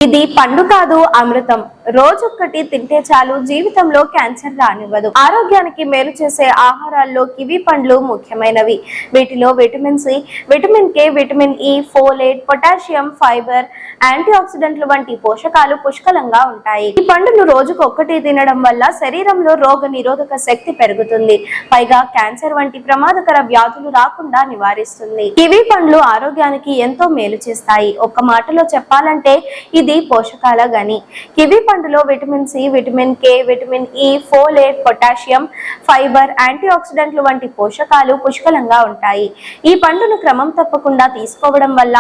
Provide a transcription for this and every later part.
ఇది పండు కాదు, అమృతం. రోజొక్కటి తింటే చాలు, జీవితంలో క్యాన్సర్ రానివ్వదు. ఆరోగ్యానికి మేలు చేసే ఆహారాల్లో కివి పండ్లు ముఖ్యమైనవి. వీటిలో vitamin C, vitamin K, vitamin E, folate, potassium, fibre, anti ఆక్సిడెంట్లు వంటి పోషకాలు పుష్కలంగా ఉంటాయి. ఈ పండును రోజుకు ఒక్కటి తినడం వల్ల శరీరంలో రోగ నిరోధక శక్తి పెరుగుతుంది. పైగా క్యాన్సర్ వంటి ప్రమాదకర వ్యాధులు రాకుండా నివారిస్తుంది. కివి పండ్లు ఆరోగ్యానికి ఎంతో మేలు చేస్తాయి. ఒక్క మాటలో చెప్పాలంటే ఇది పోషకాల గని. కివి పండులో vitamin C, vitamin K, vitamin E, folate, potassium, fibre, anti ఆక్సిడెంట్లు వంటి పోషకాలు పుష్కలంగా ఉంటాయి. ఈ పండును క్రమం తప్పకుండా తీసుకోవడం వల్ల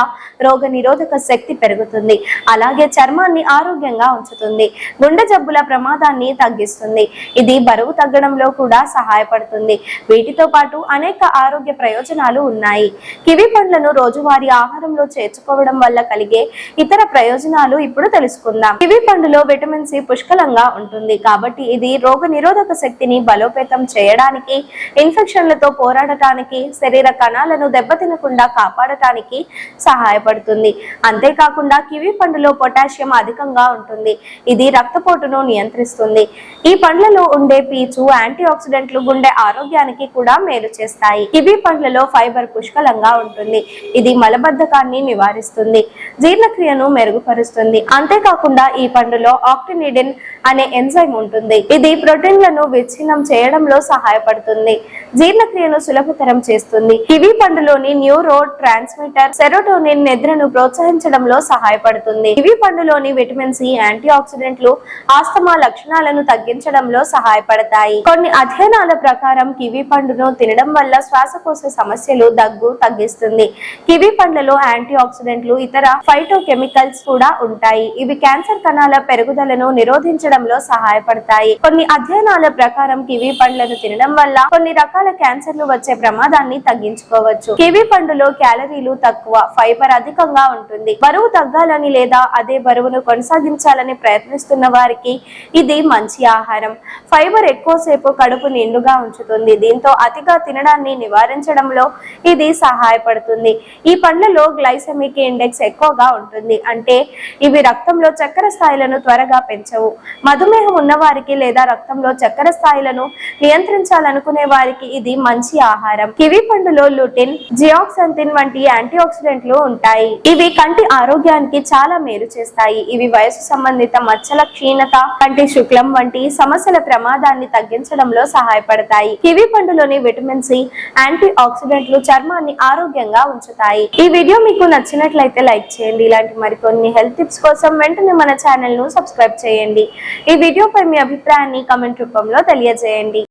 రోగ నిరోధక శక్తి పెరుగుతుంది. అలాగే చర్మాన్ని ఆరోగ్యంగా ఉంచుతుంది. గుండె జబ్బుల ప్రమాదాన్ని తగ్గిస్తుంది. ఇది బరువు తగ్గడంలో కూడా సహాయపడుతుంది. వీటితో పాటు అనేక ఆరోగ్య ప్రయోజనాలు ఉన్నాయి. కివి పండ్లను రోజువారీ ఆహారంలో చేర్చుకోవడం వల్ల కలిగే ఇతర ప్రయోజనాలు ఇప్పుడు తెలుసుకుందాం. కివి పండులో విటమిన్ సి పుష్కలంగా ఉంటుంది కాబట్టి ఇది రోగ నిరోధక శక్తిని బలోపేతం చేయడానికి, ఇన్ఫెక్షన్లతో పోరాడటానికి, శరీర కణాలను దెబ్బతినకుండా కాపాడటానికి సహాయపడుతుంది. అంతేకాకుండా కివి పండులో పొటాషియం అధికంగా ఉంటుంది. ఇది రక్తపోటును నియంత్రిస్తుంది. ఈ పండ్లలో ఉండే పీచు, యాంటీ ఆక్సిడెంట్లు గుండె ఆరోగ్యానికి కూడా మేలు చేస్తాయి. కివి పండ్లలో ఫైబర్ పుష్కలంగా ఉంటుంది. ఇది మలబద్ధకాన్ని నివారిస్తుంది, జీర్ణక్రియను మెరుగుపరుస్తుంది. అంతేకాకుండా ఈ పండులో ఆక్టినిడిన్ అనే ఎంజైమ్ ఉంటుంది. ఇది ప్రోటీన్లను విచ్ఛిన్నం చేయడంలో సహాయపడుతుంది, జీర్ణక్రియను సులభతరం చేస్తుంది. కివి పండులోని న్యూరో ట్రాన్స్మిటర్ సెరోటోనిన్ నిద్రను ప్రోత్సహించడంలో సహాయపడుతుంది. కివి పండులోని విటమిన్ సి, యాంటీ ఆక్సిడెంట్లు ఆస్తమా లక్షణాలను తగ్గించడంలో సహాయపడతాయి. కొన్ని అధ్యయనాల ప్రకారం కివి పండును తినడం వల్ల శ్వాసకోశ సమస్యలు, దగ్గు తగ్గిస్తుంది. కివి పండ్లలో యాంటీ ఆక్సిడెంట్లు, ఇతర ఫైటోకెమికల్స్ కూడా ఉంటాయి. ఇవి క్యాన్సర్ కణాల పెరుగుదలను నిరోధించడంలో సహాయపడతాయి. కొన్ని అధ్యయనాల ప్రకారం కివి పండ్లను తినడం వల్ల కొన్ని రకాల క్యాన్సర్లు వచ్చే ప్రమాదాన్ని తగ్గించుకోవచ్చు. కివి పండులో క్యాలరీలు తక్కువ, ఫైబర్ అధికంగా ఉంటుంది. బరువు తగ్గాలని లేదా అదే బరువును కొనసాగించాలని ప్రయత్నిస్తున్న వారికి ఇది మంచి ఆహారం. ఫైబర్ ఎక్కువసేపు కడుపు నిండుగా ఉంచుతుంది. దీంతో అతిగా తినడాన్ని నివారించడంలో ఇది సహాయపడుతుంది. ఈ పండ్లలో గ్లైసెమిక్ ఇండెక్స్ ఎక్కువగా ఉంటుంది. అంటే ఇవి రక్తంలో చక్కెర స్థాయిలను త్వరగా పెంచవు. మధుమేహం ఉన్న వారికి లేదా రక్తంలో చక్కెర స్థాయిలను నియంత్రించాలనుకునే వారికి ఇది మంచి ఆహారం. కివి పండులో లుటిన్, జియాక్సంతిన్ వంటి యాంటీ ఆక్సిడెంట్లు ఉంటాయి. ఇవి కంటి ఆరోగ్యానికి చాలా మేలు చేస్తాయి. ఇవి వయసు సంబంధిత మచ్చల క్షీణత, కంటి శుక్లం వంటి సమస్యల ప్రమాదాన్ని తగ్గించడంలో సహాయపడతాయి. కివి పండులోని విటమిన్ సి, యాంటీ ఆక్సిడెంట్లు చర్మాన్ని ఆరోగ్యంగా ఉంచుతాయి. ఈ వీడియో మీకు నచ్చినట్లయితే లైక్ చేయండి. ఇలాంటి మరికొన్ని హెల్త్ టిప్స్ కోసం వెంటనే మన ఛానల్ ను సబ్స్క్రైబ్ చేయండి. ఈ వీడియోపై మీ అభిప్రాయాన్ని కామెంట్ రూపంలో తెలియజేయండి.